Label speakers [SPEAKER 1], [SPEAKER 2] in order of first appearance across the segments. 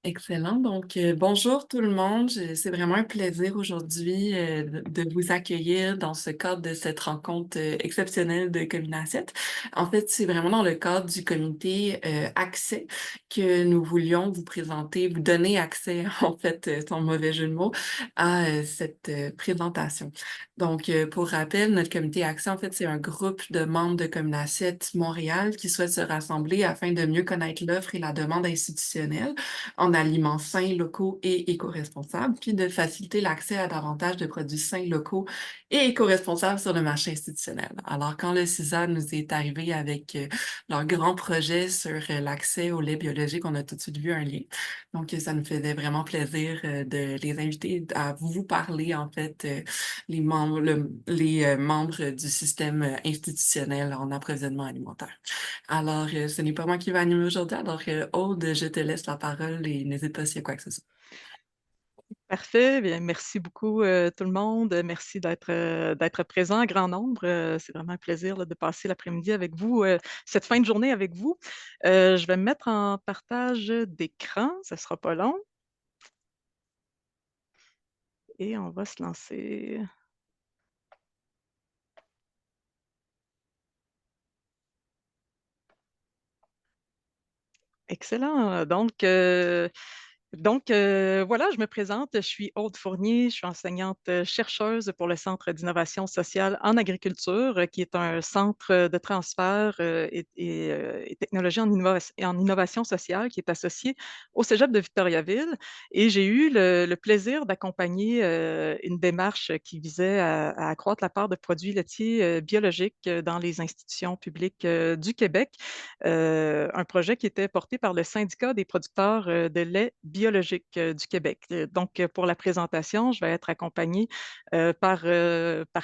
[SPEAKER 1] Excellent. Donc, bonjour tout le monde. C'est vraiment un plaisir aujourd'hui de vous accueillir dans ce cadre de cette rencontre exceptionnelle de Communacet. En fait, c'est vraiment dans le cadre du comité Accès que nous voulions vous présenter, vous donner accès, en fait, sans mauvais jeu de mots, à cette présentation. Donc, pour rappel, notre comité Accès, en fait, c'est un groupe de membres de Communacet Montréal qui souhaitent se rassembler afin de mieux connaître l'offre et la demande institutionnelle en aliments sains, locaux et éco-responsables, puis de faciliter l'accès à davantage de produits sains, locaux et éco-responsables sur le marché institutionnel. Alors, quand le CISA nous est arrivé avec leur grand projet sur l'accès au lait biologique, on a tout de suite vu un lien. Donc, ça nous faisait vraiment plaisir de les inviter à vous parler, en fait, les membres, les membres du système institutionnel en approvisionnement alimentaire. Alors, ce n'est pas moi qui vais animer aujourd'hui. Alors, Aude, je te laisse la parole et n'hésite pas s'il y a quoi que ce soit.
[SPEAKER 2] Parfait, bien, merci beaucoup, tout le monde. Merci d'être présent en grand nombre. C'est vraiment un plaisir, là, de passer l'après-midi avec vous, cette fin de journée avec vous. Je vais me mettre en partage d'écran, ça sera pas long et on va se lancer. Excellent, voilà, je me présente. Je suis Aude Fournier, je suis enseignante, chercheuse pour le Centre d'innovation sociale en agriculture, qui est un centre, de transfert, et technologie en innovation sociale qui est associé au cégep de Victoriaville et j'ai eu le plaisir d'accompagner, une démarche qui visait à accroître la part de produits laitiers, biologiques, dans les institutions publiques, du Québec. Un projet qui était porté par le Syndicat des producteurs, de lait biologique, du Québec. Pour la présentation, je vais être accompagnée, par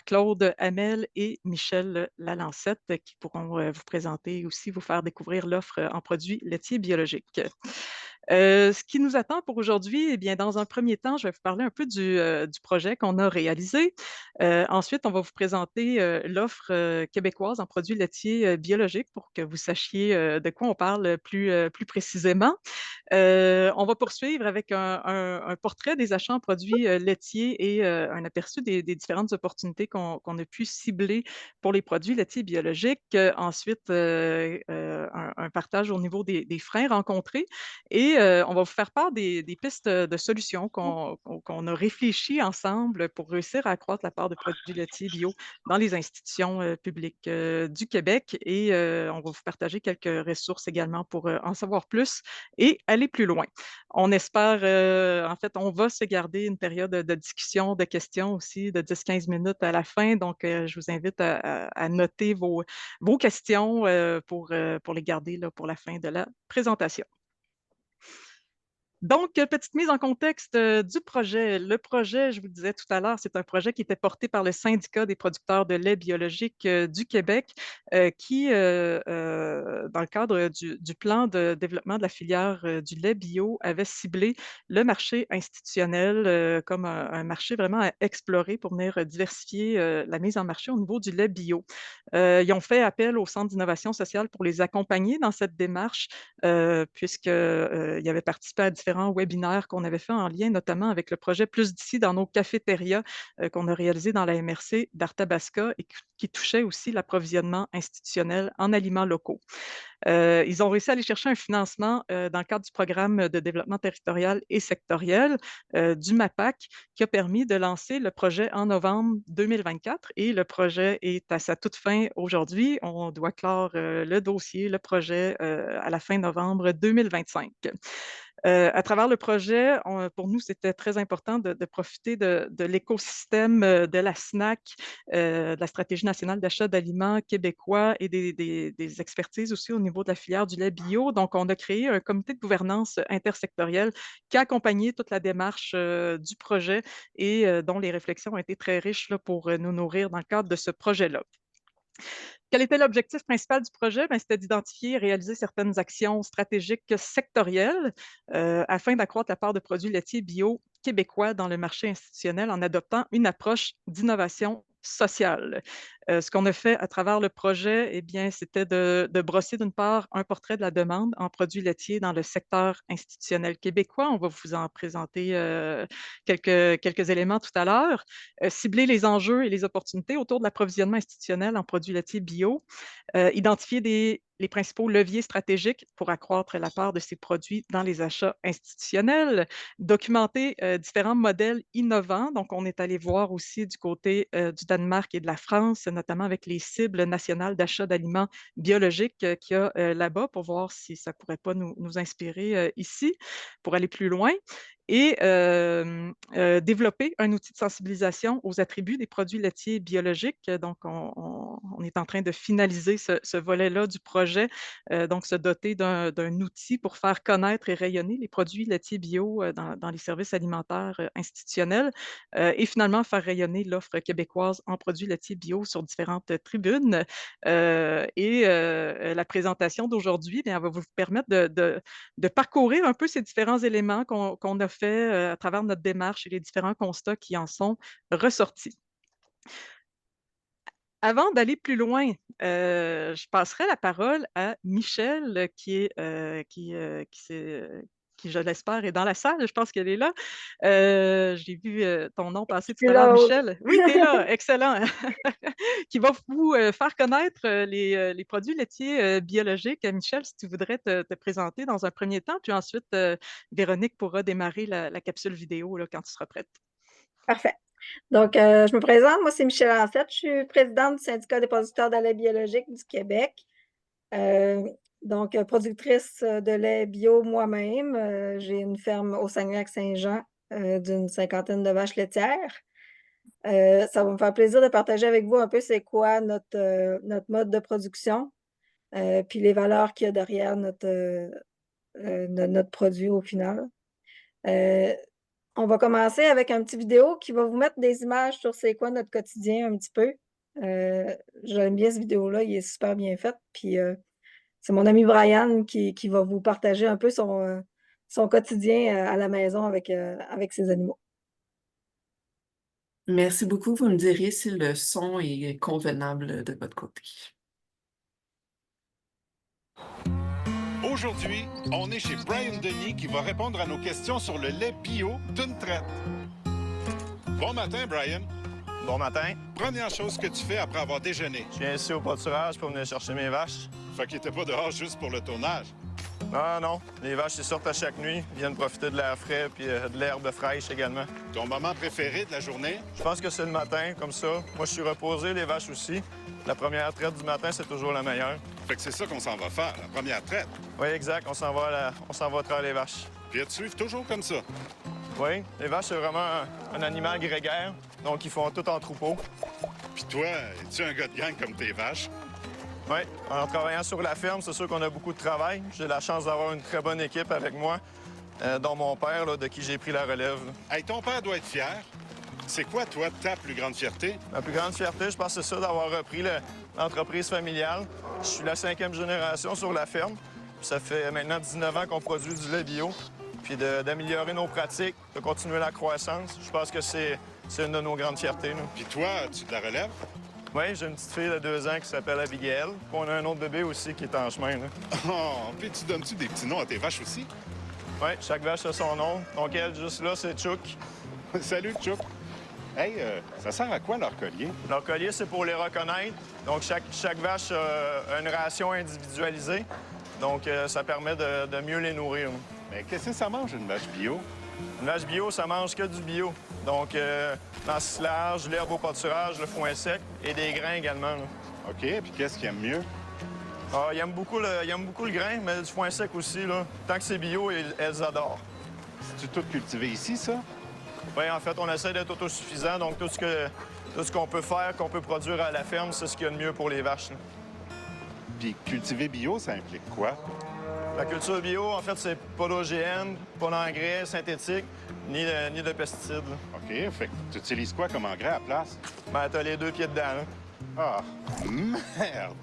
[SPEAKER 2] Claude Hamel et Michel Lalancette qui pourront, vous présenter aussi, vous faire découvrir l'offre, en produits laitiers biologiques. Ce qui nous attend pour aujourd'hui, eh bien, dans un premier temps, je vais vous parler un peu du projet qu'on a réalisé. Ensuite, on va vous présenter, l'offre, québécoise en produits laitiers, biologiques pour que vous sachiez, de quoi on parle plus précisément. On va poursuivre avec un portrait des achats en produits, laitiers et un aperçu des différentes opportunités qu'on a pu cibler pour les produits laitiers biologiques. Ensuite, un partage au niveau des freins rencontrés et on va vous faire part des pistes, de solutions qu'on a réfléchies ensemble pour réussir à accroître la part de produits laitiers bio dans les institutions, publiques, du Québec et on va vous partager quelques ressources également pour, en savoir plus et aller plus loin. On espère, en fait, on va se garder une période de discussion, de questions aussi de 10-15 minutes à la fin. Donc, je vous invite à noter vos questions pour les garder là, pour la fin de la présentation. Donc, petite mise en contexte, du projet. Le projet, je vous le disais tout à l'heure, c'est un projet qui était porté par le Syndicat des producteurs de lait biologique, du Québec, dans le cadre du plan de développement de la filière, du lait bio, avait ciblé le marché institutionnel, comme un marché vraiment à explorer pour venir, diversifier, la mise en marché au niveau du lait bio. Ils ont fait appel au Centre d'innovation sociale pour les accompagner dans cette démarche puisque, il avait participé à différents webinaires qu'on avait fait en lien notamment avec le projet Plus d'ici dans nos cafétérias, qu'on a réalisé dans la MRC d'Arthabasca et qui touchait aussi l'approvisionnement institutionnel en aliments locaux. Ils ont réussi à aller chercher un financement, dans le cadre du programme de développement territorial et sectoriel, du MAPAC, qui a permis de lancer le projet en novembre 2024 et le projet est à sa toute fin aujourd'hui. On doit clore, le dossier, le projet, à la fin novembre 2025. À travers le projet, pour nous, c'était très important de profiter de l'écosystème, de la SNAC, de la Stratégie nationale d'achat d'aliments québécois et des expertises aussi au niveau de la filière du lait bio. Donc, on a créé un comité de gouvernance intersectoriel qui a accompagné toute la démarche, du projet et dont les réflexions ont été très riches là, pour nous nourrir dans le cadre de ce projet-là. Quel était l'objectif principal du projet? Ben, c'était d'identifier et réaliser certaines actions stratégiques sectorielles afin d'accroître la part de produits laitiers bio québécois dans le marché institutionnel en adoptant une approche d'innovation sociale. Ce qu'on a fait à travers le projet, eh bien, c'était de brosser d'une part un portrait de la demande en produits laitiers dans le secteur institutionnel québécois. On va vous en présenter quelques éléments tout à l'heure. Cibler les enjeux et les opportunités autour de l'approvisionnement institutionnel en produits laitiers bio, identifier les principaux leviers stratégiques pour accroître la part de ces produits dans les achats institutionnels, documenter différents modèles innovants. Donc, on est allé voir aussi du côté du Danemark et de la France, notamment avec les cibles nationales d'achat d'aliments biologiques qu'il y a là-bas pour voir si ça ne pourrait pas nous inspirer ici pour aller plus loin et développer un outil de sensibilisation aux attributs des produits laitiers biologiques. Donc, on est en train de finaliser ce volet-là du projet, donc se doter d'un outil pour faire connaître et rayonner les produits laitiers bio dans les services alimentaires institutionnels et finalement faire rayonner l'offre québécoise en produits laitiers bio sur différentes tribunes. La présentation d'aujourd'hui, bien, elle va vous permettre de parcourir un peu ces différents éléments qu'on a fait à travers notre démarche et les différents constats qui en sont ressortis. Avant d'aller plus loin, je passerai la parole à Michel qui, je l'espère, est dans la salle. Je pense qu'elle est là. J'ai vu, ton nom passer tout
[SPEAKER 3] suis
[SPEAKER 2] à l'heure,
[SPEAKER 3] là, oui.
[SPEAKER 2] Michel. Oui, tu es là, excellent. Qui va vous, faire connaître, les produits laitiers, biologiques. Michel, si tu voudrais te présenter dans un premier temps, puis ensuite, Véronique pourra démarrer la capsule vidéo, là, quand tu seras prête.
[SPEAKER 3] Parfait. Donc, je me présente. Moi, c'est Michel Ancette. Je suis présidente du syndicat des producteurs de lait biologique du Québec. Euh, donc, productrice de lait bio moi-même. J'ai une ferme au Saguenay-Lac-Saint-Jean d'une cinquantaine de vaches laitières. Ça va me faire plaisir de partager avec vous un peu c'est quoi notre mode de production, puis les valeurs qu'il y a derrière notre produit au final. Euh, On va commencer avec un petit vidéo qui va vous mettre des images sur c'est quoi notre quotidien un petit peu. J'aime bien ce vidéo-là, il est super bien fait. Puis c'est mon ami Brian qui va vous partager un peu son quotidien à la maison avec ses animaux.
[SPEAKER 1] Merci beaucoup. Vous me direz si le son est convenable de votre côté.
[SPEAKER 4] Aujourd'hui, on est chez Brian Denis qui va répondre à nos questions sur le lait bio d'une traite. Bon matin, Brian.
[SPEAKER 5] Bon matin.
[SPEAKER 4] Première chose que tu fais après avoir déjeuné.
[SPEAKER 5] Je viens ici au pâturage pour venir chercher mes vaches.
[SPEAKER 4] Fait qu'il était pas dehors juste pour le tournage.
[SPEAKER 5] Non, non. Les vaches, ils sortent à chaque nuit, viennent profiter de l'air frais puis de l'herbe fraîche également.
[SPEAKER 4] Ton moment préféré de la journée?
[SPEAKER 5] Je pense que c'est le matin, comme ça. Moi, je suis reposé, les vaches aussi. La première traite du matin, c'est toujours la meilleure.
[SPEAKER 4] Fait que c'est ça qu'on s'en va faire, la première traite.
[SPEAKER 5] Oui, exact. On s'en va à travers les vaches.
[SPEAKER 4] Puis elles te suivent toujours comme ça.
[SPEAKER 5] Oui, les vaches, c'est vraiment un animal grégaire. Donc, ils font tout en troupeau.
[SPEAKER 4] Puis toi, es-tu un gars de gang comme tes vaches?
[SPEAKER 5] Oui, en travaillant sur la ferme, c'est sûr qu'on a beaucoup de travail. J'ai la chance d'avoir une très bonne équipe avec moi, dont mon père, là, de qui j'ai pris la relève.
[SPEAKER 4] Hey, ton père doit être fier. C'est quoi, toi, ta plus grande fierté?
[SPEAKER 5] Ma plus grande fierté, je pense que c'est ça, d'avoir repris l'entreprise familiale. Je suis la 5e génération sur la ferme. Puis ça fait maintenant 19 ans qu'on produit du lait bio. Puis d'améliorer nos pratiques, de continuer la croissance. Je pense que c'est une de nos grandes fiertés. Nous.
[SPEAKER 4] Puis toi, tu te la relèves?
[SPEAKER 5] Oui, j'ai une petite fille de 2 ans qui s'appelle Abigail. Puis on a un autre bébé aussi qui est en chemin. Là.
[SPEAKER 4] Oh, puis tu donnes-tu des petits noms à tes vaches aussi?
[SPEAKER 5] Oui, chaque vache a son nom. Donc elle, juste là, c'est Chouk.
[SPEAKER 4] Salut, Chuck. Hey, ça sert à quoi leur collier?
[SPEAKER 5] Leur collier, c'est pour les reconnaître. Donc chaque vache a une ration individualisée. Donc ça permet de mieux les nourrir. Là.
[SPEAKER 4] Mais qu'est-ce que ça mange, une vache bio?
[SPEAKER 5] Une vache bio, ça mange que du bio. Donc, l'ensilage, l'herbe au pâturage, le foin sec et des grains également. Là.
[SPEAKER 4] OK, puis qu'est-ce qu'ils aiment mieux?
[SPEAKER 5] Ah, ils aiment beaucoup le grain, mais du foin sec aussi. Là. Tant que c'est bio, elles adorent.
[SPEAKER 4] C'est-tu tout cultivé ici, ça?
[SPEAKER 5] Oui, en fait, on essaie d'être autosuffisant. Donc, tout ce qu'on peut faire, qu'on peut produire à la ferme, c'est ce qu'il y a de mieux pour les vaches. Là.
[SPEAKER 4] Puis cultiver bio, ça implique quoi?
[SPEAKER 5] La culture bio, en fait, c'est pas d'OGM, pas d'engrais synthétiques, ni de pesticides. Là.
[SPEAKER 4] OK, fait que tu utilises quoi comme engrais à la place?
[SPEAKER 5] Ben, t'as les 2 pieds dedans. Là.
[SPEAKER 4] Ah, merde!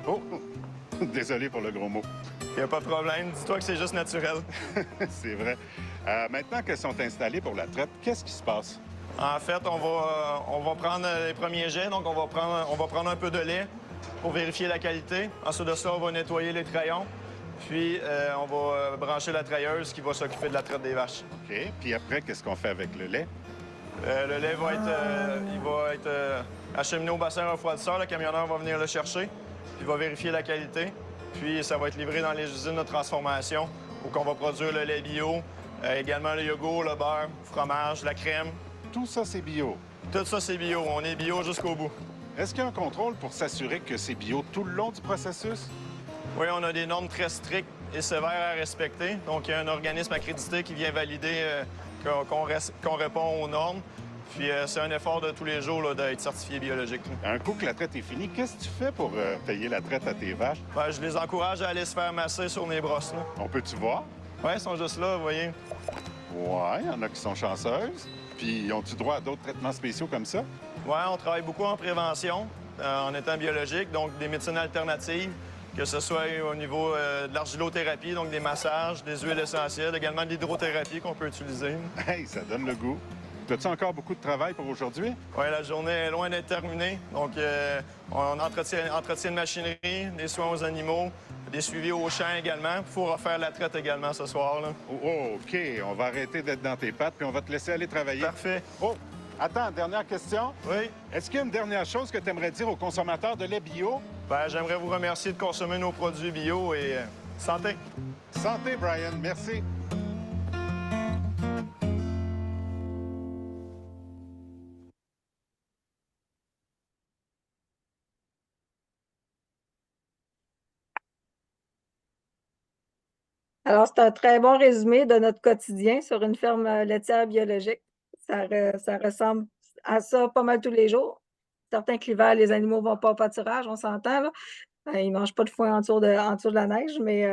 [SPEAKER 4] Oh, désolé pour le gros mot.
[SPEAKER 5] Y a pas de problème. Dis-toi que c'est juste naturel.
[SPEAKER 4] C'est vrai. Maintenant qu'elles sont installées pour la traite, qu'est-ce qui se passe?
[SPEAKER 5] En fait, on va prendre les premiers jets, donc on va prendre un peu de lait pour vérifier la qualité. Ensuite de ça, on va nettoyer les traillons. Puis, on va brancher la trailleuse qui va s'occuper de la traite des vaches.
[SPEAKER 4] OK. Puis après, qu'est-ce qu'on fait avec le lait?
[SPEAKER 5] Le lait va être acheminé au bassin refroidisseur. Le camionneur va venir le chercher, puis va vérifier la qualité. Puis, ça va être livré dans les usines de transformation où on va produire le lait bio, également le yogourt, le beurre, le fromage, la crème.
[SPEAKER 4] Tout ça, c'est bio.
[SPEAKER 5] Tout ça, c'est bio. On est bio jusqu'au bout.
[SPEAKER 4] Est-ce qu'il y a un contrôle pour s'assurer que c'est bio tout le long du processus?
[SPEAKER 5] Oui, on a des normes très strictes et sévères à respecter. Donc, il y a un organisme accrédité qui vient valider qu'on répond aux normes. Puis, c'est un effort de tous les jours là, d'être certifié biologique.
[SPEAKER 4] Un coup que la traite est finie, qu'est-ce que tu fais pour payer la traite à tes vaches?
[SPEAKER 5] Ben, je les encourage à aller se faire masser sur mes brosses. Là.
[SPEAKER 4] On peut-tu voir?
[SPEAKER 5] Oui, ils sont juste là, vous voyez.
[SPEAKER 4] Ouais, il y en a qui sont chanceuses. Puis, ont-tu droit à d'autres traitements spéciaux comme ça?
[SPEAKER 5] Oui, on travaille beaucoup en prévention, en étant biologique, donc des médecines alternatives, que ce soit au niveau de l'argilothérapie, donc des massages, des huiles essentielles, également de l'hydrothérapie qu'on peut utiliser.
[SPEAKER 4] Hey, ça donne le goût. As-tu encore beaucoup de travail pour aujourd'hui?
[SPEAKER 5] Oui, la journée est loin d'être terminée. Donc, on entretient de machinerie, des soins aux animaux, des suivis aux champs également. Il faut refaire la traite également ce soir. Là.
[SPEAKER 4] Oh, OK. On va arrêter d'être dans tes pattes, puis on va te laisser aller travailler.
[SPEAKER 5] Parfait.
[SPEAKER 4] Oh, attends, dernière question.
[SPEAKER 5] Oui.
[SPEAKER 4] Est-ce qu'il y a une dernière chose que tu aimerais dire aux consommateurs de lait bio?
[SPEAKER 5] Ben, j'aimerais vous remercier de consommer nos produits bio et santé.
[SPEAKER 4] Santé, Brian. Merci.
[SPEAKER 3] Alors, c'est un très bon résumé de notre quotidien sur une ferme laitière biologique. Ça ressemble à ça pas mal tous les jours. Certains que l'hiver, les animaux vont pas au pâturage, on s'entend, là. Ils mangent pas de foin en dessous de la neige, mais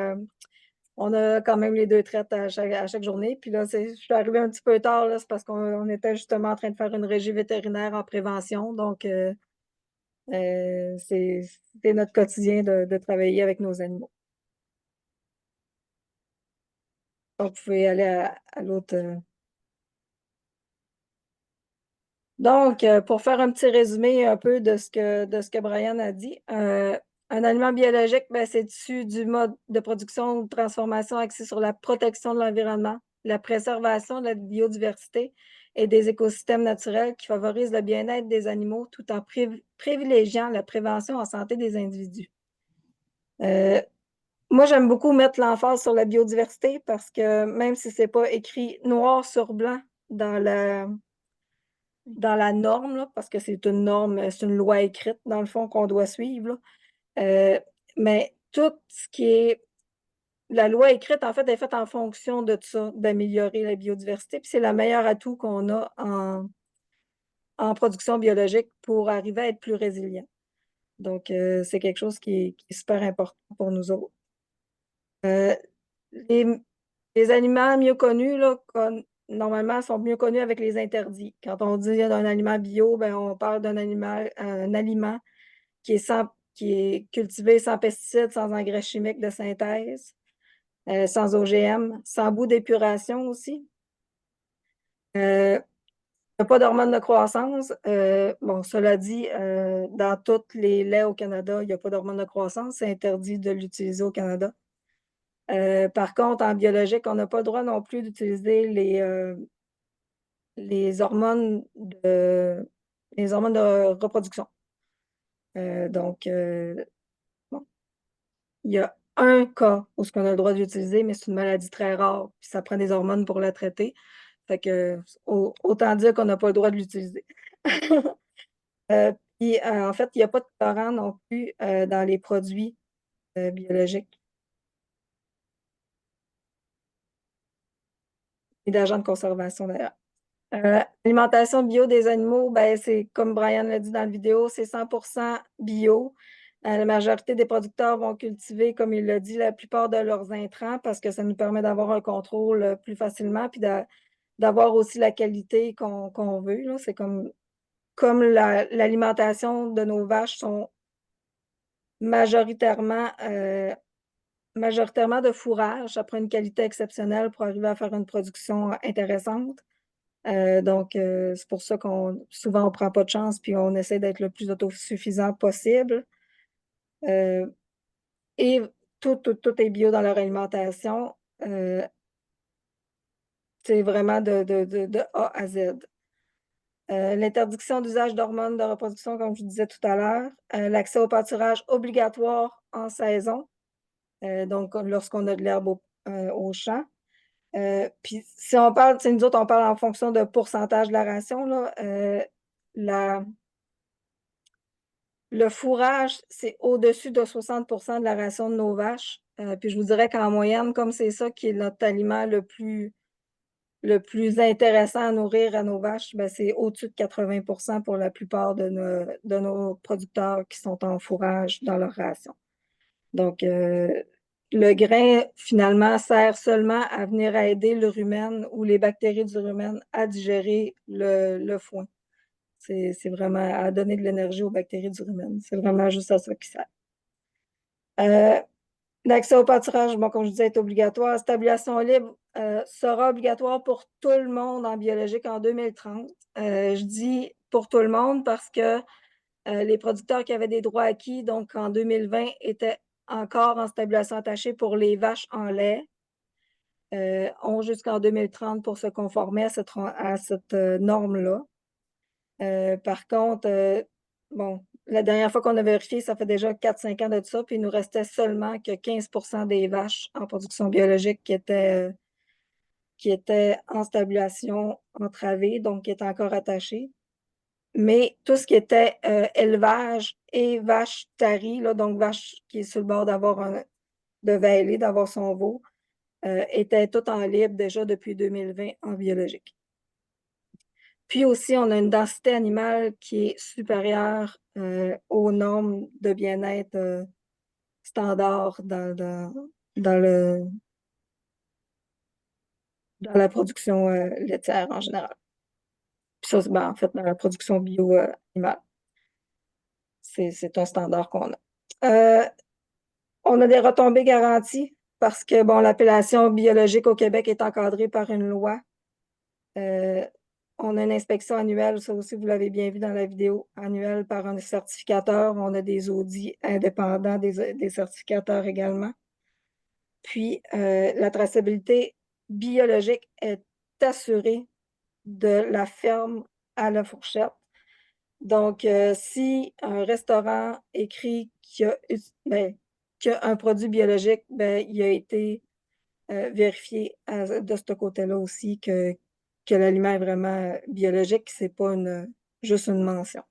[SPEAKER 3] on a quand même les 2 traites à chaque journée. Puis là, je suis arrivée un petit peu tard, là, c'est parce qu'on était justement en train de faire une régie vétérinaire en prévention. Donc, c'est notre quotidien de travailler avec nos animaux. Donc, vous pouvez aller à l'autre. Donc, pour faire un petit résumé un peu de ce que Brian a dit, un aliment biologique, ben, c'est issu du mode de production ou de transformation axé sur la protection de l'environnement, la préservation de la biodiversité et des écosystèmes naturels qui favorisent le bien-être des animaux tout en privilégiant la prévention en santé des individus. Moi, j'aime beaucoup mettre l'emphase sur la biodiversité parce que même si c'est pas écrit noir sur blanc dans la norme, là, parce que c'est une norme, c'est une loi écrite, dans le fond, qu'on doit suivre, là. Mais tout ce qui est la loi écrite, en fait, est faite en fonction de ça, d'améliorer la biodiversité, puis c'est le meilleur atout qu'on a en production biologique pour arriver à être plus résilient. Donc, c'est quelque chose qui est super important pour nous autres. Les aliments mieux connus, là, normalement, sont mieux connus avec les interdits. Quand on dit d'un aliment bio, ben, on parle un aliment qui est cultivé sans pesticides, sans engrais chimiques de synthèse, sans OGM, sans bout d'épuration aussi. Il n'y a pas d'hormones de croissance. Bon, cela dit, dans tous les laits au Canada, il n'y a pas d'hormones de croissance. C'est interdit de l'utiliser au Canada. Par contre, en biologique, on n'a pas le droit non plus d'utiliser les hormones de reproduction. Donc, bon, il y a un cas où ce qu'on a le droit d'utiliser, mais c'est une maladie très rare, puis ça prend des hormones pour la traiter. Fait que, autant dire qu'on n'a pas le droit de l'utiliser. Puis, en fait, il n'y a pas de colorant non plus dans les produits biologiques et d'agents de conservation d'ailleurs. L'alimentation bio des animaux, ben, c'est comme Brian l'a dit dans la vidéo, c'est 100% bio. La majorité des producteurs vont cultiver, comme il l'a dit, la plupart de leurs intrants parce que ça nous permet d'avoir un contrôle plus facilement puis d'avoir aussi la qualité qu'on veut, là. C'est comme l'alimentation de nos vaches sont majoritairement de fourrage. Ça prend une qualité exceptionnelle pour arriver à faire une production intéressante. Donc, c'est pour ça souvent, on prend pas de chance, puis on essaie d'être le plus autosuffisant possible. Et tout est bio dans leur alimentation. C'est vraiment de A à Z. L'interdiction d'usage d'hormones de reproduction, comme je vous disais tout à l'heure. L'accès au pâturage obligatoire en saison, donc lorsqu'on a de l'herbe au champ. Puis si on parle, nous autres, on parle en fonction de pourcentage de la ration, là. Le fourrage, c'est au-dessus de 60 de la ration de nos vaches. Puis je vous dirais qu'en moyenne, comme c'est ça qui est notre aliment le plus intéressant à nourrir à nos vaches, ben, c'est au-dessus de 80 pour la plupart de nos producteurs qui sont en fourrage dans leur ration. Donc, le grain, finalement, sert seulement à venir aider le rumen ou les bactéries du rumen à digérer le foin. C'est vraiment à donner de l'énergie aux bactéries du rumen. C'est vraiment juste à ça qui sert. L'accès au pâturage, bon, comme je disais, est obligatoire. Stabilisation libre sera obligatoire pour tout le monde en biologique en 2030. Je dis pour tout le monde parce que les producteurs qui avaient des droits acquis, donc en 2020, étaient encore en stabilisation attachée pour les vaches en lait, ont jusqu'en 2030 pour se conformer à cette norme-là. Par contre, bon, la dernière fois qu'on a vérifié, ça fait déjà 4-5 ans de ça, puis il nous restait seulement que 15 des vaches en production biologique qui étaient en stabilisation entravée, donc qui étaient encore attachées. Mais tout ce qui était élevage et vache tarie, là, donc vache qui est sur le bord de vêler, d'avoir son veau, était tout en libre déjà depuis 2020 en biologique. Puis aussi, on a une densité animale qui est supérieure aux normes de bien-être standard dans la production laitière en général. Puis ça, ben, en fait, dans la production bio animale. C'est un standard qu'on a. On a des retombées garanties parce que, bon, l'appellation biologique au Québec est encadrée par une loi. On a une inspection annuelle, ça aussi, vous l'avez bien vu dans la vidéo, annuelle par un certificateur. On a des audits indépendants des certificateurs également. Puis, la traçabilité biologique est assurée de la ferme à la fourchette. Donc, si un restaurant écrit qu'il y a un produit biologique, ben, il a été vérifié de ce côté-là aussi que l'aliment est vraiment biologique, c'est pas juste une mention.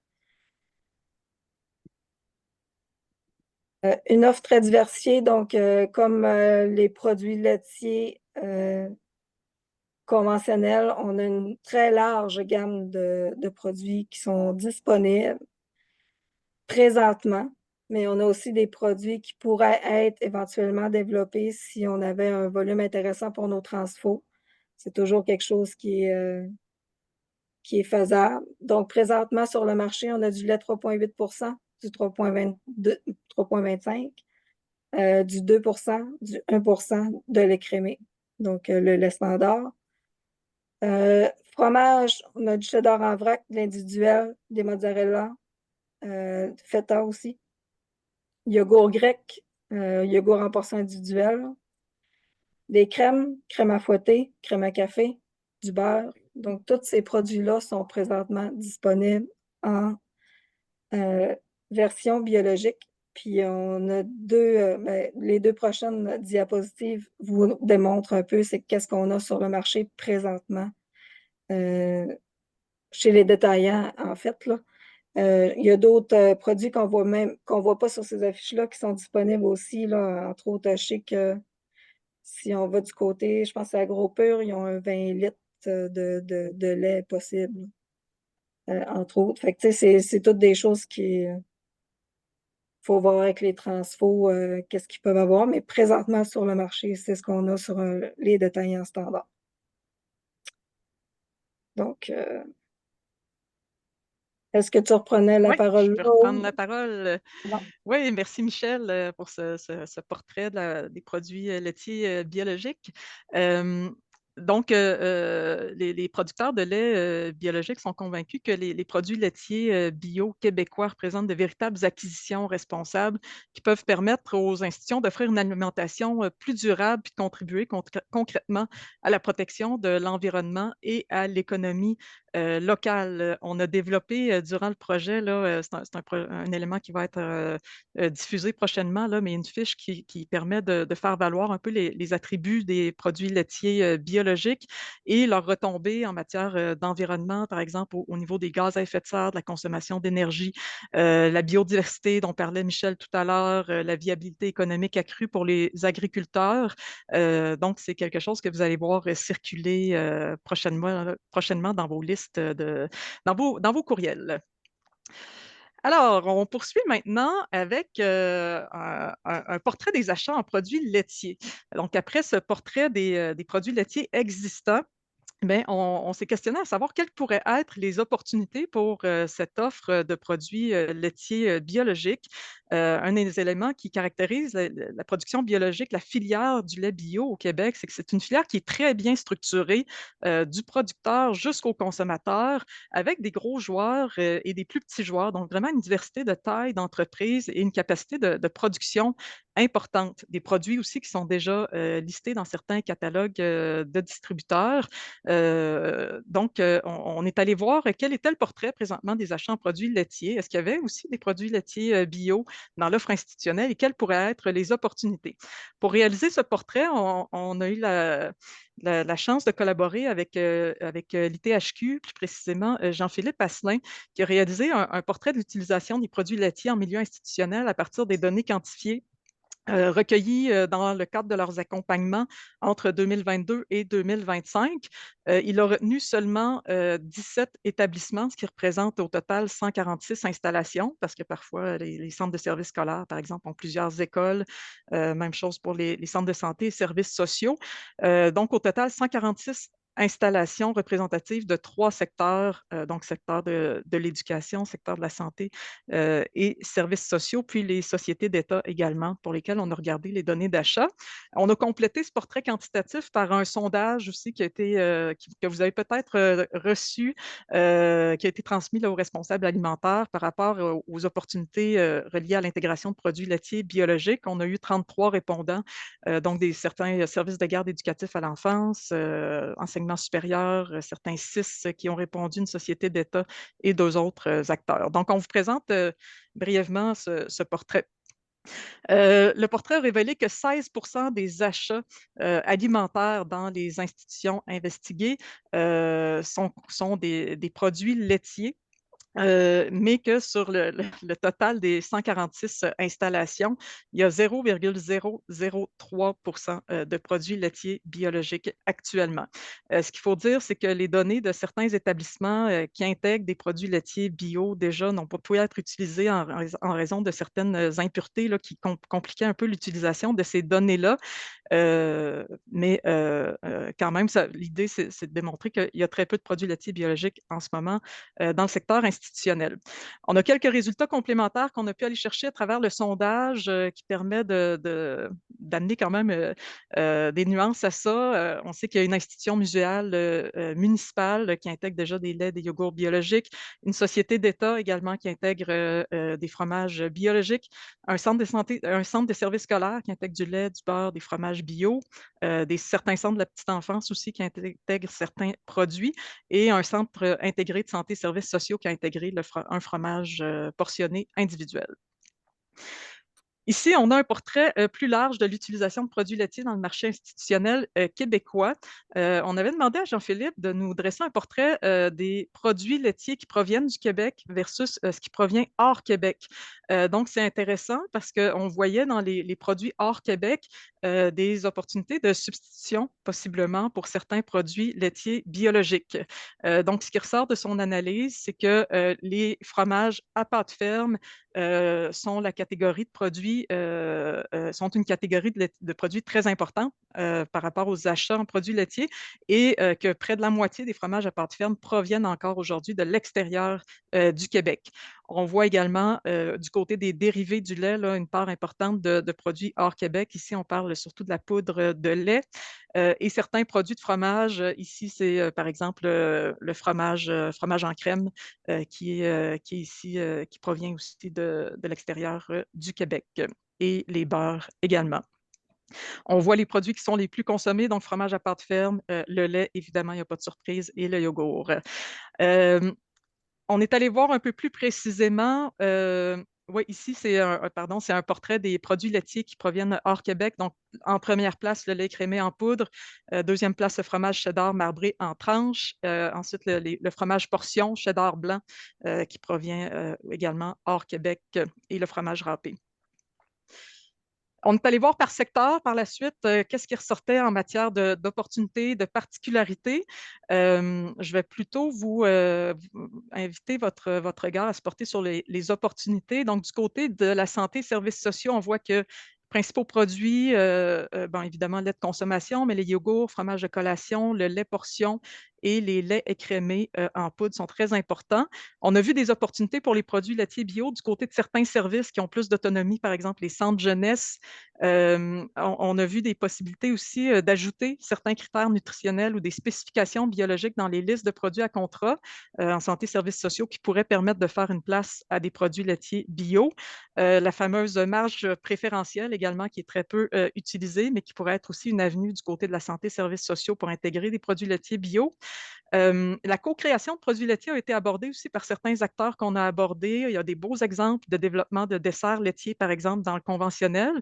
[SPEAKER 3] Une offre très diversifiée, donc comme les produits laitiers conventionnels, on a une très large gamme de produits qui sont disponibles présentement, mais on a aussi des produits qui pourraient être éventuellement développés si on avait un volume intéressant pour nos transfos. C'est toujours quelque chose qui est faisable. Donc, présentement, sur le marché, on a du lait 3,8 du 3,25 du 2 du 1 de lait crémé, donc le lait standard. Fromage, on a du cheddar en vrac, de l'individuel, des mozzarella, feta aussi. Yogourt grec, yogourt en portion individuelle. Des crèmes à fouetter, crème à café, du beurre. Donc, tous ces produits-là sont présentement disponibles en version biologique. Puis, on a les 2 prochaines diapositives vous démontrent un peu c'est qu'est-ce qu'on a sur le marché présentement chez les détaillants, en fait, là. Il y a d'autres produits qu'on voit pas sur ces affiches-là qui sont disponibles aussi, là. Entre autres, je sais que si on va du côté, je pense à AgroPure, ils ont un 20 litres de lait possible, entre autres. Fait que, tu sais, c'est toutes des choses qui faut voir avec les transfos, qu'est-ce qu'ils peuvent avoir, mais présentement sur le marché, c'est ce qu'on a sur les détaillants standards. Donc, est-ce que tu reprenais la
[SPEAKER 2] Oui,
[SPEAKER 3] parole
[SPEAKER 2] je peux
[SPEAKER 3] là?
[SPEAKER 2] reprendre la parole.
[SPEAKER 3] Bon.
[SPEAKER 2] Oui, merci Michel pour ce portrait des produits laitiers biologiques. Donc, les producteurs de lait biologique sont convaincus que les produits laitiers bio québécois représentent de véritables acquisitions responsables qui peuvent permettre aux institutions d'offrir une alimentation plus durable puis de contribuer concrètement à la protection de l'environnement et à l'économie locale. On a développé durant le projet, là, un élément qui va être diffusé prochainement, là, mais une fiche qui permet de faire valoir un peu les attributs des produits laitiers biologiques et leurs retombées en matière d'environnement, par exemple au niveau des gaz à effet de serre, de la consommation d'énergie, la biodiversité dont parlait Michel tout à l'heure, la viabilité économique accrue pour les agriculteurs. Donc, c'est quelque chose que vous allez voir circuler prochainement dans vos listes, dans vos courriels. Alors, on poursuit maintenant avec un portrait des achats en produits laitiers. Donc, après ce portrait des produits laitiers existants, ben, on s'est questionné à savoir quelles pourraient être les opportunités pour cette offre de produits laitiers biologiques. Un des éléments qui caractérise la production biologique, la filière du lait bio au Québec, c'est que c'est une filière qui est très bien structurée, du producteur jusqu'au consommateur, avec des gros joueurs et des plus petits joueurs. Donc, vraiment une diversité de tailles d'entreprises et une capacité de production importante. Des produits aussi qui sont déjà listés dans certains catalogues de distributeurs. Donc, on est allé voir quel était le portrait présentement des achats en produits laitiers. Est-ce qu'il y avait aussi des produits laitiers bio dans l'offre institutionnelle et quelles pourraient être les opportunités? Pour réaliser ce portrait, on a eu la chance de collaborer avec l'ITHQ, plus précisément Jean-Philippe Asselin, qui a réalisé un portrait de l'utilisation des produits laitiers en milieu institutionnel à partir des données quantifiées recueillis dans le cadre de leurs accompagnements entre 2022 et 2025. Il a retenu seulement 17 établissements, ce qui représente au total 146 installations, parce que parfois les centres de services scolaires, par exemple, ont plusieurs écoles. Même chose pour les centres de santé et services sociaux. Donc, au total, 146 installations représentatives de 3 secteurs, donc secteur de l'éducation, secteur de la santé et services sociaux, puis les sociétés d'État également, pour lesquelles on a regardé les données d'achat. On a complété ce portrait quantitatif par un sondage aussi qui a été, que vous avez peut-être reçu, qui a été transmis là, aux responsables alimentaires par rapport aux opportunités reliées à l'intégration de produits laitiers biologiques. On a eu 33 répondants, donc certains services de garde éducatifs à l'enfance, enseignement supérieur, certains 6 qui ont répondu, une société d'État et 2 autres acteurs. Donc, on vous présente brièvement ce portrait. Le portrait a révélé que 16% des achats alimentaires dans les institutions investiguées sont des produits laitiers. Mais que sur le total des 146 installations, il y a 0,003 de produits laitiers biologiques actuellement. Ce qu'il faut dire, c'est que les données de certains établissements qui intègrent des produits laitiers bio déjà n'ont pas pu être utilisées en raison de certaines impuretés là, qui compliquaient un peu l'utilisation de ces données-là. Mais quand même, l'idée, c'est de démontrer qu'il y a très peu de produits laitiers biologiques en ce moment dans le secteur institutionnel. On a quelques résultats complémentaires qu'on a pu aller chercher à travers le sondage qui permet d'amener quand même des nuances à ça. On sait qu'il y a une institution muséale municipale qui intègre déjà des laits, des yogourts biologiques, une société d'État également qui intègre des fromages biologiques, un centre de santé, un centre de services scolaires qui intègre du lait, du beurre, des fromages bio, certains centres de la petite enfance aussi qui intègrent certains produits et un centre intégré de santé et services sociaux qui a intégré un fromage portionné individuel. Ici, on a un portrait plus large de l'utilisation de produits laitiers dans le marché institutionnel québécois. On avait demandé à Jean-Philippe de nous dresser un portrait des produits laitiers qui proviennent du Québec versus ce qui provient hors Québec. Donc, c'est intéressant parce qu'on voyait dans les produits hors Québec des opportunités de substitution, possiblement, pour certains produits laitiers biologiques. Donc, ce qui ressort de son analyse, c'est que les fromages à pâte ferme sont la catégorie de produits, sont une catégorie de produits très importante par rapport aux achats en produits laitiers et que près de la moitié des fromages à pâte ferme proviennent encore aujourd'hui de l'extérieur du Québec. On voit également du côté des dérivés du lait là, une part importante de produits hors Québec. Ici, on parle surtout de la poudre de lait. et certains produits de fromage. Ici, c'est par exemple le fromage en crème qui est ici, qui provient aussi de l'extérieur du Québec et les beurres également. On voit les produits qui sont les plus consommés, donc fromage à pâte ferme, le lait, évidemment, il n'y a pas de surprise, et le yogourt. On est allé voir un peu plus précisément. Oui, ici, c'est un portrait des produits laitiers qui proviennent hors Québec. Donc, en première place, le lait crémé en poudre. Deuxième place, le fromage cheddar marbré en tranches. Ensuite, le fromage portion cheddar blanc qui provient également hors Québec et le fromage râpé. On est allé voir par secteur par la suite qu'est-ce qui ressortait en matière d'opportunités, de particularités. Je vais plutôt vous inviter votre regard à se porter sur les opportunités. Donc, du côté de la santé et services sociaux, on voit que principaux produits, bon, évidemment, lait de consommation, mais les yogourts, fromage de collation, le lait portion et les laits écrémés en poudre sont très importants. On a vu des opportunités pour les produits laitiers bio du côté de certains services qui ont plus d'autonomie, par exemple les centres jeunesse. On a vu des possibilités aussi d'ajouter certains critères nutritionnels ou des spécifications biologiques dans les listes de produits à contrat en santé et services sociaux qui pourraient permettre de faire une place à des produits laitiers bio. La fameuse marge préférentielle également qui est très peu utilisée, mais qui pourrait être aussi une avenue du côté de la santé et services sociaux pour intégrer des produits laitiers bio. La co-création de produits laitiers a été abordée aussi par certains acteurs qu'on a abordés. Il y a des beaux exemples de développement de desserts laitiers, par exemple, dans le conventionnel.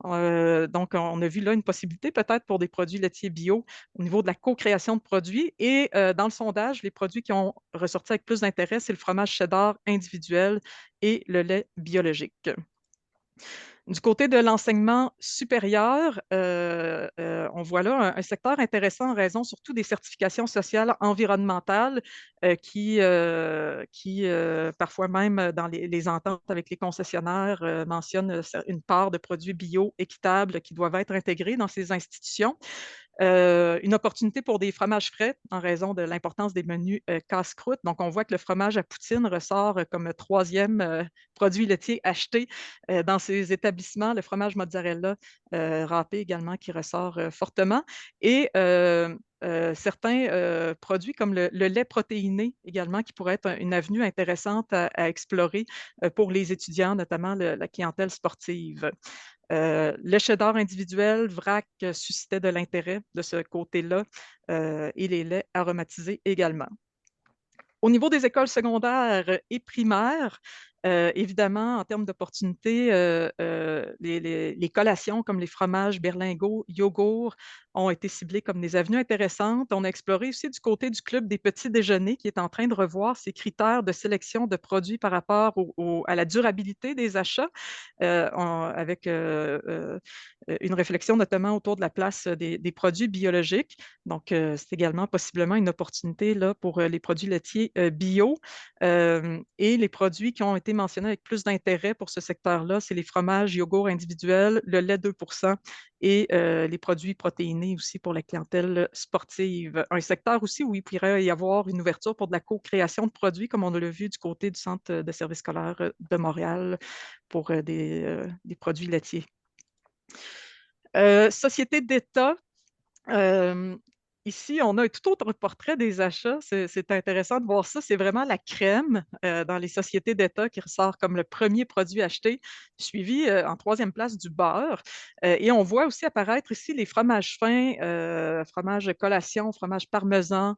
[SPEAKER 2] Donc, on a vu là une possibilité peut-être pour des produits laitiers bio au niveau de la co-création de produits. Et dans le sondage, les produits qui ont ressorti avec plus d'intérêt, c'est le fromage cheddar individuel et le lait biologique. Du côté de l'enseignement supérieur, on voit là un secteur intéressant en raison surtout des certifications sociales environnementales qui parfois même dans les ententes avec les concessionnaires, mentionnent une part de produits bio équitables qui doivent être intégrés dans ces institutions. Une opportunité pour des fromages frais en raison de l'importance des menus casse-croûte. Donc, on voit que le fromage à poutine ressort comme troisième produit laitier acheté dans ces établissements. Le fromage mozzarella râpé également qui ressort fortement. Et certains produits comme le lait protéiné également qui pourrait être une avenue intéressante à explorer pour les étudiants, notamment la clientèle sportive. Le cheddar individuel, vrac, suscitait de l'intérêt de ce côté-là et les laits aromatisés également. Au niveau des écoles secondaires et primaires, évidemment, en termes d'opportunités, les collations comme les fromages berlingots, yogourts ont été ciblés comme des avenues intéressantes. On a exploré aussi du côté du club des petits déjeuners qui est en train de revoir ses critères de sélection de produits par rapport à la durabilité des achats, avec une réflexion notamment autour de la place des produits biologiques. Donc, c'est également possiblement une opportunité là, pour les produits laitiers bio. Et les produits qui ont été mentionnés avec plus d'intérêt pour ce secteur-là, c'est les fromages yogourts individuels, le lait 2 et les produits protéinés aussi pour la clientèle sportive. Un secteur aussi où il pourrait y avoir une ouverture pour de la co-création de produits, comme on l'a vu du côté du Centre de services scolaires de Montréal pour des produits laitiers. Société d'État. Ici, on a un tout autre portrait des achats. C'est intéressant de voir ça. C'est vraiment la crème dans les sociétés d'État qui ressort comme le premier produit acheté, suivi en troisième place du beurre. Et on voit aussi apparaître ici les fromages fins, fromage collation, fromage parmesan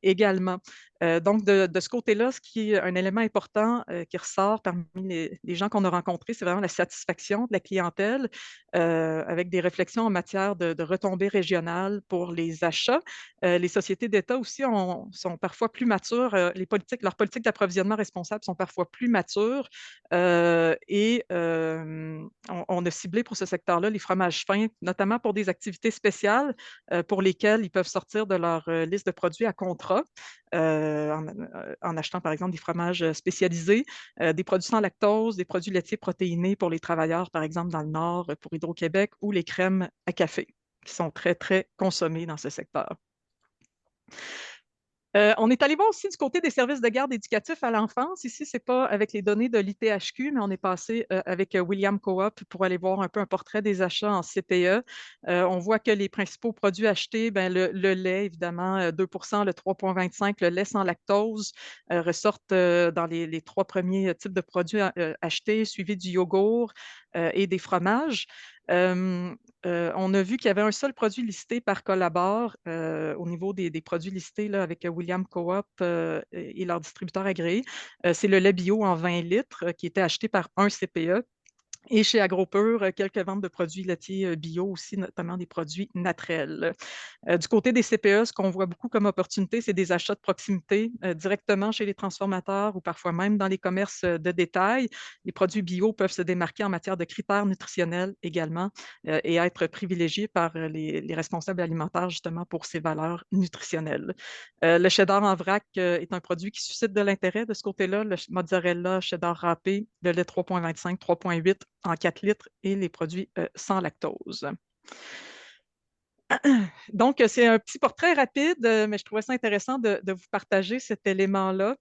[SPEAKER 2] également. Donc, de ce côté-là, ce qui est un élément important qui ressort parmi les gens qu'on a rencontrés, c'est vraiment la satisfaction de la clientèle avec des réflexions en matière de retombées régionales pour les achats. Les sociétés d'État aussi sont parfois plus matures. Leurs politiques d'approvisionnement responsables sont parfois plus matures. Et on a ciblé pour ce secteur-là les fromages fins, notamment pour des activités spéciales pour lesquelles ils peuvent sortir de leur liste de produits à contrat. En achetant, par exemple, des fromages spécialisés, des produits sans lactose, des produits laitiers protéinés pour les travailleurs, par exemple, dans le Nord, pour Hydro-Québec, ou les crèmes à café, qui sont très, très consommées dans ce secteur. On est allé voir aussi du côté des services de garde éducatifs à l'enfance. Ici, ce n'est pas avec les données de l'ITHQ, mais on est passé avec William Coop pour aller voir un peu un portrait des achats en CPE. On voit que les principaux produits achetés, ben, le lait, évidemment, 2 le 3,25 le lait sans lactose ressortent dans les trois premiers types de produits achetés, suivis du yogourt et des fromages. On a vu qu'il y avait un seul produit listé par Collabor au niveau des produits listés là, avec William Coop et leur distributeur agréé. C'est le lait bio en 20 litres qui était acheté par un CPE. Et chez AgroPur, quelques ventes de produits laitiers bio aussi, notamment des produits naturels. Du côté des CPE, ce qu'on voit beaucoup comme opportunité, c'est des achats de proximité directement chez les transformateurs ou parfois même dans les commerces de détail. Les produits bio peuvent se démarquer en matière de critères nutritionnels également et être privilégiés par les responsables alimentaires justement pour ses valeurs nutritionnelles. Le cheddar en vrac est un produit qui suscite de l'intérêt de ce côté-là. Le mozzarella, cheddar râpé, le lait 3,25, 3,8 en 4 litres et les produits sans lactose. Donc, c'est un petit portrait rapide, mais je trouvais ça intéressant de vous partager cet élément-là.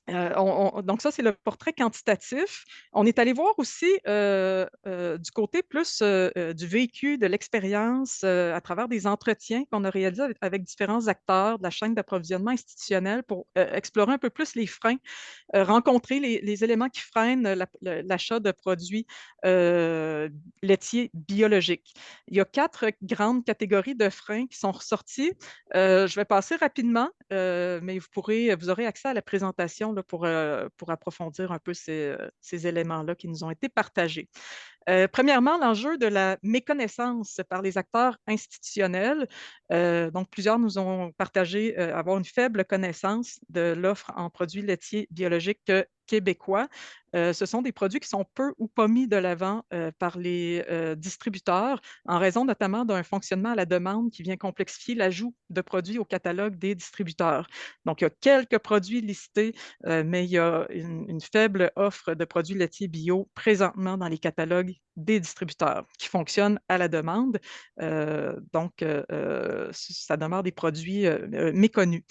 [SPEAKER 2] Donc, ça, c'est le portrait quantitatif. On est allé voir aussi du côté plus du vécu, de l'expérience à travers des entretiens qu'on a réalisés avec différents acteurs de la chaîne d'approvisionnement institutionnelle pour explorer un peu plus les freins, rencontrer les éléments qui freinent l'achat de produits laitiers biologiques. Il y a 4 grandes catégories de freins qui sont ressortis. Je vais passer rapidement, mais vous aurez accès à la présentation là, pour approfondir un peu ces éléments-là qui nous ont été partagés. Premièrement, l'enjeu de la méconnaissance par les acteurs institutionnels. Donc, plusieurs nous ont partagé avoir une faible connaissance de l'offre en produits laitiers biologiques québécois. Ce sont des produits qui sont peu ou pas mis de l'avant par les distributeurs en raison notamment d'un fonctionnement à la demande qui vient complexifier l'ajout de produits au catalogue des distributeurs. Donc, il y a quelques produits listés, mais il y a une faible offre de produits laitiers bio présentement dans les catalogues des distributeurs qui fonctionnent à la demande. Ça demeure des produits méconnus.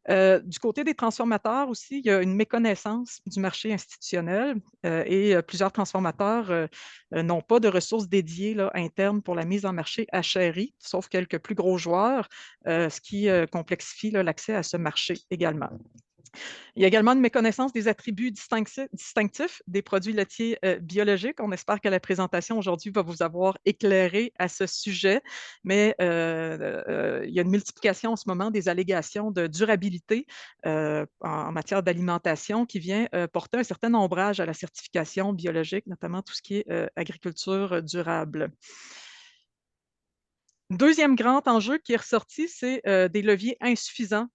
[SPEAKER 2] Du côté des transformateurs aussi, il y a une méconnaissance du marché institutionnel et plusieurs transformateurs n'ont pas de ressources dédiées là, internes pour la mise en marché à chéri, sauf quelques plus gros joueurs, ce qui complexifie là, l'accès à ce marché également. Il y a également une méconnaissance des attributs distinctifs des produits laitiers biologiques. On espère que la présentation aujourd'hui va vous avoir éclairé à ce sujet, mais il y a une multiplication en ce moment des allégations de durabilité en matière d'alimentation qui vient porter un certain ombrage à la certification biologique, notamment tout ce qui est agriculture durable. Deuxième grand enjeu qui est ressorti, c'est des leviers insuffisants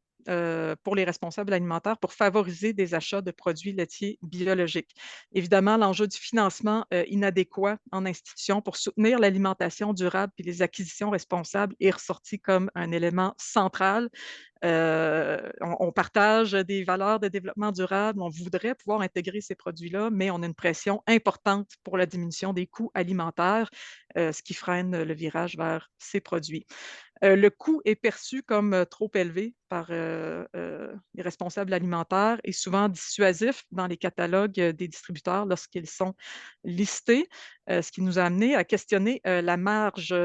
[SPEAKER 2] pour les responsables alimentaires pour favoriser des achats de produits laitiers biologiques. Évidemment, l'enjeu du financement inadéquat en institution pour soutenir l'alimentation durable et les acquisitions responsables est ressorti comme un élément central. On partage des valeurs de développement durable, on voudrait pouvoir intégrer ces produits-là, mais on a une pression importante pour la diminution des coûts alimentaires, ce qui freine le virage vers ces produits. Le coût est perçu comme trop élevé par les responsables alimentaires et souvent dissuasif dans les catalogues des distributeurs lorsqu'ils sont listés, ce qui nous a amené à questionner la marge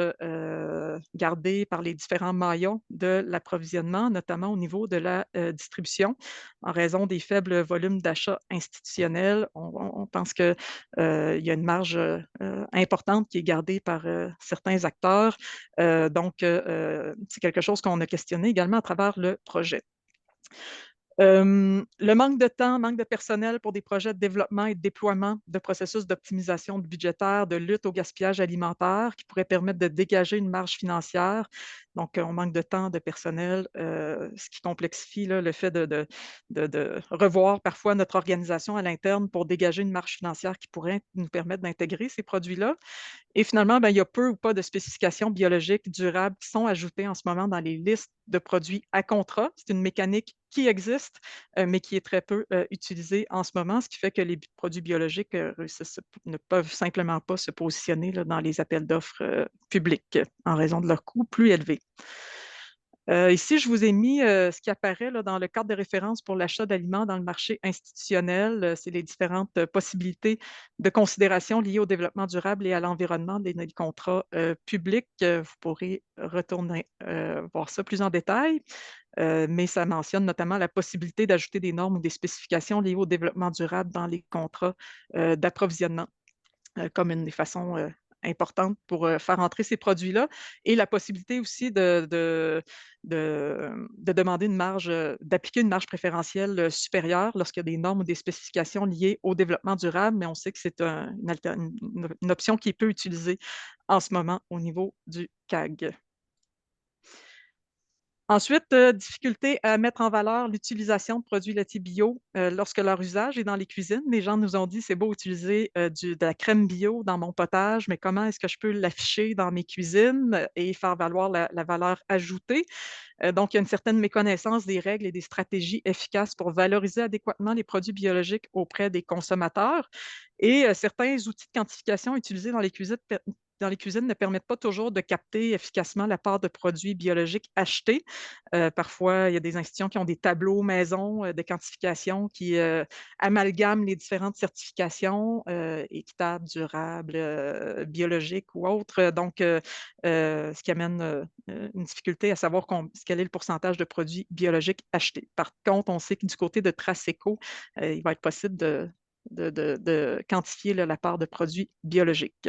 [SPEAKER 2] gardée par les différents maillons de l'approvisionnement, notamment au niveau de la distribution. En raison des faibles volumes d'achats institutionnels, on pense qu'il y a une marge importante qui est gardée par certains acteurs. C'est quelque chose qu'on a questionné également à travers le projet. Le manque de temps, manque de personnel pour des projets de développement et de déploiement de processus d'optimisation budgétaire, de lutte au gaspillage alimentaire qui pourrait permettre de dégager une marge financière. Donc, on manque de temps, de personnel, ce qui complexifie là, le fait de revoir parfois notre organisation à l'interne pour dégager une marge financière qui pourrait nous permettre d'intégrer ces produits-là. Et finalement, il y a peu ou pas de spécifications biologiques durables qui sont ajoutées en ce moment dans les listes de produits à contrat. C'est une mécanique qui existe, mais qui est très peu utilisée en ce moment, ce qui fait que les produits biologiques ne peuvent simplement pas se positionner là, dans les appels d'offres publics en raison de leur coût plus élevé. Ici, je vous ai mis ce qui apparaît là, dans le cadre de référence pour l'achat d'aliments dans le marché institutionnel. C'est les différentes possibilités de considération liées au développement durable et à l'environnement des contrats publics. Vous pourrez retourner voir ça plus en détail, mais ça mentionne notamment la possibilité d'ajouter des normes ou des spécifications liées au développement durable dans les contrats d'approvisionnement comme une des façons importantes pour faire entrer ces produits-là, et la possibilité aussi de demander une marge, d'appliquer une marge préférentielle supérieure lorsqu'il y a des normes ou des spécifications liées au développement durable, mais on sait que c'est une option qui est peu utilisée en ce moment au niveau du CAG. Ensuite, difficulté à mettre en valeur l'utilisation de produits laitiers bio lorsque leur usage est dans les cuisines. Les gens nous ont dit, c'est beau utiliser de la crème bio dans mon potage, mais comment est-ce que je peux l'afficher dans mes cuisines et faire valoir la valeur ajoutée? Donc, il y a une certaine méconnaissance des règles et des stratégies efficaces pour valoriser adéquatement les produits biologiques auprès des consommateurs. Et certains outils de quantification utilisés dans les cuisines ne permettent pas toujours de capter efficacement la part de produits biologiques achetés. Parfois, il y a des institutions qui ont des tableaux maison de quantification qui amalgament les différentes certifications équitables, durables, biologiques ou autres. Donc, ce qui amène une difficulté à savoir quel est le pourcentage de produits biologiques achetés. Par contre, on sait que du côté de Traseco, il va être possible de quantifier là, la part de produits biologiques.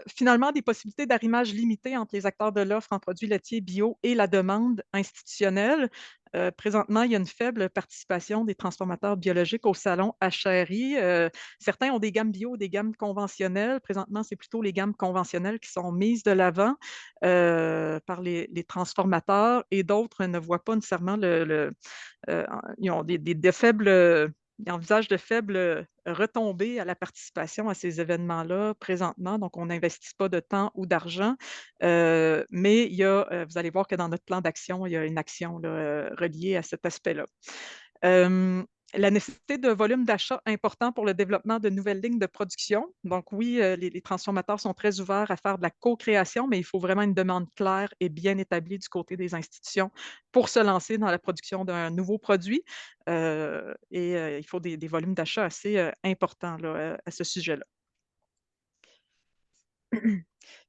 [SPEAKER 2] Finalement, des possibilités d'arrimage limitées entre les acteurs de l'offre en produits laitiers bio et la demande institutionnelle. Présentement, il y a une faible participation des transformateurs biologiques au salon HRI. Certains ont des gammes bio, des gammes conventionnelles. Présentement, c'est plutôt les gammes conventionnelles qui sont mises de l'avant par les transformateurs, et d'autres ne voient pas nécessairement ils ont des faibles. Ils envisagent de faibles retombées à la participation à ces événements-là présentement, donc on n'investit pas de temps ou d'argent, mais il y a, vous allez voir que dans notre plan d'action, il y a une action là, reliée à cet aspect-là. La nécessité de volume d'achat important pour le développement de nouvelles lignes de production. Donc oui, les transformateurs sont très ouverts à faire de la co-création, mais il faut vraiment une demande claire et bien établie du côté des institutions pour se lancer dans la production d'un nouveau produit. Il faut des volumes d'achat assez importants là, à ce sujet-là.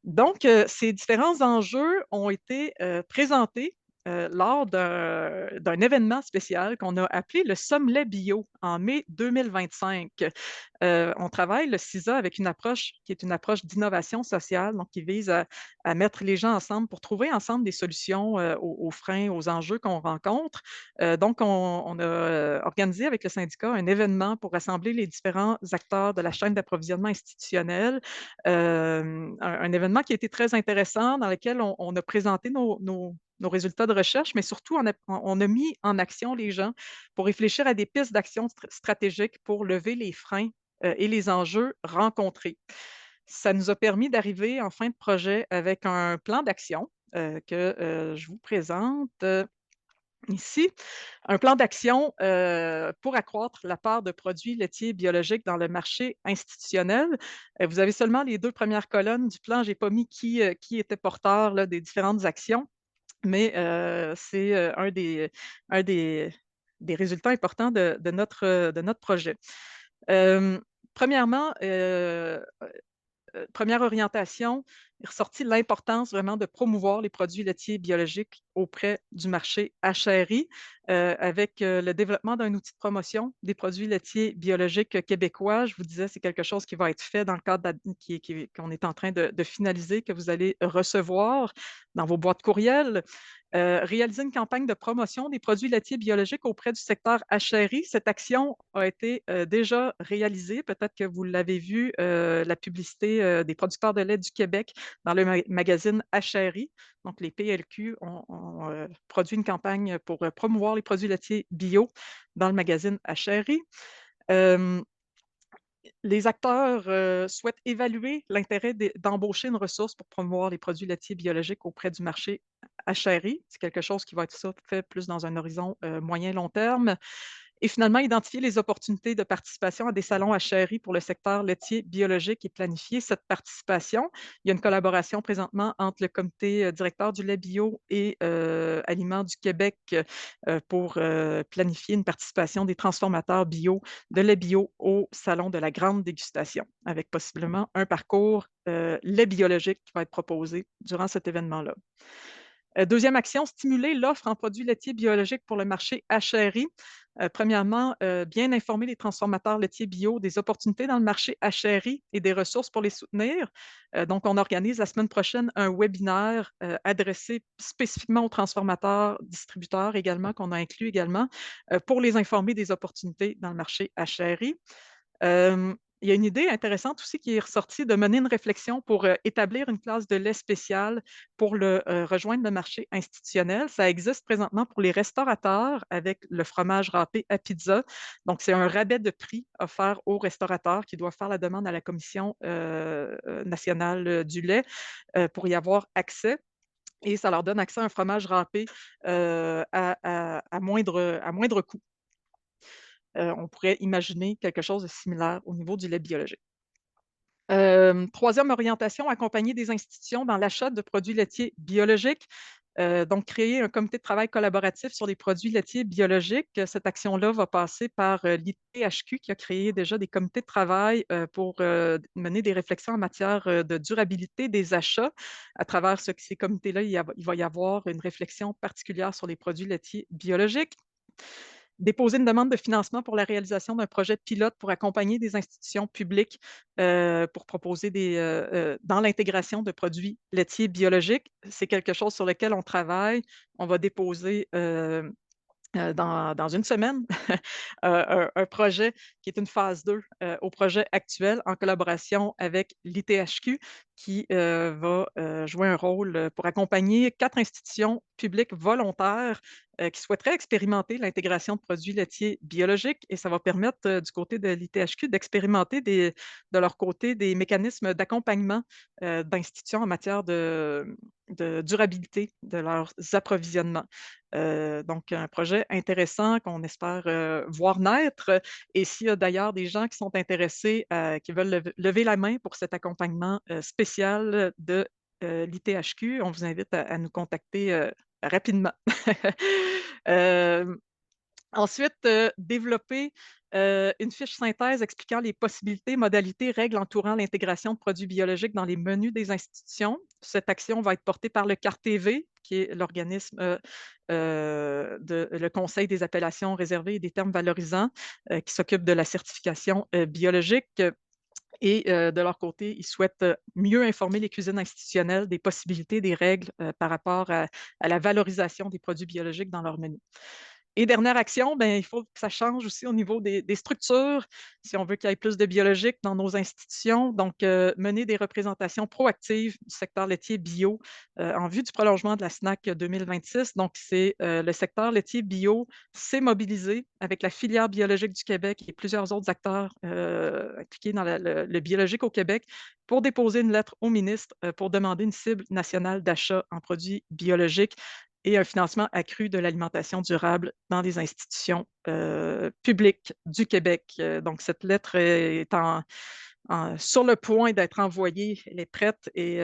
[SPEAKER 2] Donc, ces différents enjeux ont été présentés lors d'un événement spécial qu'on a appelé le Sommet Bio en mai 2025. On travaille, le CISA, avec une approche qui est une approche d'innovation sociale, donc qui vise à mettre les gens ensemble pour trouver ensemble des solutions aux freins, aux enjeux qu'on rencontre. Donc, on a organisé avec le syndicat un événement pour rassembler les différents acteurs de la chaîne d'approvisionnement institutionnelle. Un événement qui a été très intéressant, dans lequel on a présenté nos résultats de recherche, mais surtout, on a mis en action les gens pour réfléchir à des pistes d'action stratégiques pour lever les freins et les enjeux rencontrés. Ça nous a permis d'arriver en fin de projet avec un plan d'action que je vous présente ici. Un plan d'action pour accroître la part de produits laitiers biologiques dans le marché institutionnel. Vous avez seulement les 2 premières colonnes du plan. Je n'ai pas mis qui était porteur là, des différentes actions, mais c'est des résultats importants de notre projet. Premièrement, première orientation, est ressorti l'importance vraiment de promouvoir les produits laitiers biologiques auprès du marché HRI avec le développement d'un outil de promotion des produits laitiers biologiques québécois. Je vous disais, c'est quelque chose qui va être fait dans le cadre qu'on est en train de finaliser, que vous allez recevoir dans vos boîtes courriels. Réaliser une campagne de promotion des produits laitiers biologiques auprès du secteur HRI. Cette action a été déjà réalisée. Peut-être que vous l'avez vu, la publicité des producteurs de lait du Québec dans le magazine HRI. Donc, les PLQ ont produit une campagne pour promouvoir les produits laitiers bio dans le magazine HRI. Les acteurs souhaitent évaluer l'intérêt d'embaucher une ressource pour promouvoir les produits laitiers biologiques auprès du marché HRI. C'est quelque chose qui va être fait plus dans un horizon moyen-long terme. Et finalement, identifier les opportunités de participation à des salons à Chairy pour le secteur laitier biologique et planifier cette participation. Il y a une collaboration présentement entre le comité directeur du lait bio et Aliments du Québec pour planifier une participation des transformateurs bio de lait bio au salon de la grande dégustation, avec possiblement un parcours lait biologique qui va être proposé durant cet événement-là. Deuxième action, stimuler l'offre en produits laitiers biologiques pour le marché à Chairy. Premièrement, bien informer les transformateurs laitiers bio des opportunités dans le marché à Chairy et des ressources pour les soutenir. Donc, on organise la semaine prochaine un webinaire adressé spécifiquement aux transformateurs, distributeurs également, qu'on a inclus également, pour les informer des opportunités dans le marché à Chairy. Il y a une idée intéressante aussi qui est ressortie de mener une réflexion pour établir une classe de lait spéciale pour rejoindre le marché institutionnel. Ça existe présentement pour les restaurateurs avec le fromage râpé à pizza. Donc, c'est un rabais de prix offert aux restaurateurs qui doivent faire la demande à la Commission nationale du lait pour y avoir accès. Et ça leur donne accès à un fromage râpé à moindre coût. On pourrait imaginer quelque chose de similaire au niveau du lait biologique. Troisième orientation, accompagner des institutions dans l'achat de produits laitiers biologiques. Donc, créer un comité de travail collaboratif sur les produits laitiers biologiques. Cette action-là va passer par l'ITHQ qui a créé déjà des comités de travail pour mener des réflexions en matière de durabilité des achats. À travers ces comités-là, il va y avoir une réflexion particulière sur les produits laitiers biologiques. Déposer une demande de financement pour la réalisation d'un projet pilote pour accompagner des institutions publiques pour proposer dans l'intégration de produits laitiers biologiques. C'est quelque chose sur lequel on travaille. On va déposer dans une semaine un projet qui est une phase 2 au projet actuel en collaboration avec l'ITHQ qui va jouer un rôle pour accompagner 4 institutions publiques volontaires qui souhaiteraient expérimenter l'intégration de produits laitiers biologiques et ça va permettre du côté de l'ITHQ d'expérimenter de leur côté des mécanismes d'accompagnement d'institutions en matière de durabilité de leurs approvisionnements. Donc, un projet intéressant qu'on espère voir naître. Et s'il y a d'ailleurs des gens qui sont intéressés, qui veulent lever la main pour cet accompagnement spécial de l'ITHQ, on vous invite à nous contacter rapidement. Ensuite, développer une fiche synthèse expliquant les possibilités, modalités, règles entourant l'intégration de produits biologiques dans les menus des institutions. Cette action va être portée par le CARTV, qui est l'organisme le Conseil des appellations réservées et des termes valorisants, qui s'occupe de la certification biologique. Et de leur côté, ils souhaitent mieux informer les cuisines institutionnelles des possibilités, des règles par rapport à la valorisation des produits biologiques dans leur menu. Et dernière action, ben, il faut que ça change aussi au niveau des structures, si on veut qu'il y ait plus de biologique dans nos institutions. Donc, mener des représentations proactives du secteur laitier bio en vue du prolongement de la SNAC 2026. Donc, c'est le secteur laitier bio s'est mobilisé avec la filière biologique du Québec et plusieurs autres acteurs impliqués dans le biologique au Québec pour déposer une lettre au ministre pour demander une cible nationale d'achat en produits biologiques et un financement accru de l'alimentation durable dans les institutions publiques du Québec. Donc, cette lettre est sur le point d'être envoyée, elle est prête et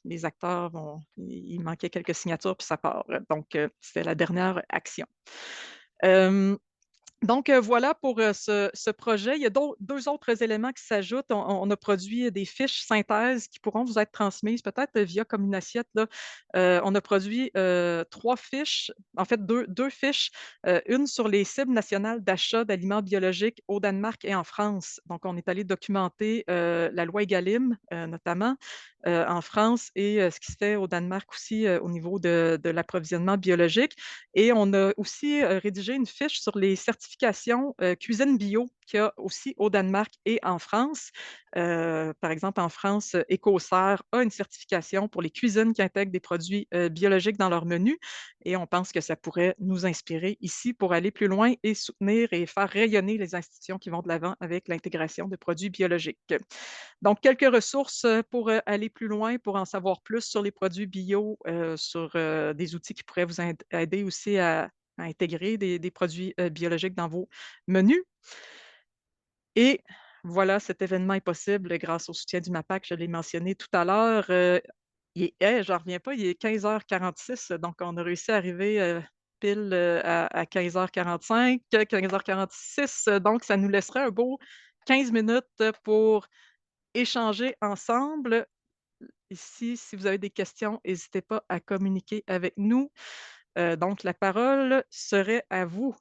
[SPEAKER 2] les acteurs il manquait quelques signatures puis ça part. Donc, c'est la dernière action. Donc, voilà pour ce projet. Il y a deux autres éléments qui s'ajoutent. On a produit des fiches synthèses qui pourront vous être transmises peut-être via comme une assiette. Là. On a produit 3 fiches, en fait deux fiches, une sur les cibles nationales d'achat d'aliments biologiques au Danemark et en France. Donc, on est allé documenter la loi Egalim, notamment, en France et ce qui se fait au Danemark aussi au niveau de l'approvisionnement biologique. Et on a aussi rédigé une fiche sur les certifications cuisine bio qu'il y a aussi au Danemark et en France. Par exemple, en France, Écossaire a une certification pour les cuisines qui intègrent des produits biologiques dans leur menu. Et on pense que ça pourrait nous inspirer ici pour aller plus loin et soutenir et faire rayonner les institutions qui vont de l'avant avec l'intégration de produits biologiques. Donc, quelques ressources pour aller plus loin, pour en savoir plus sur les produits bio, sur des outils qui pourraient vous aider aussi à à intégrer des produits, biologiques dans vos menus. Et voilà, cet événement est possible grâce au soutien du MAPAC, je l'ai mentionné tout à l'heure. J'en reviens pas, il est 15h46, donc on a réussi à arriver, pile, à 15h45, 15h46, donc ça nous laisserait un beau 15 minutes, pour échanger ensemble. Ici, si vous avez des questions, n'hésitez pas à communiquer avec nous. Donc la parole serait à vous.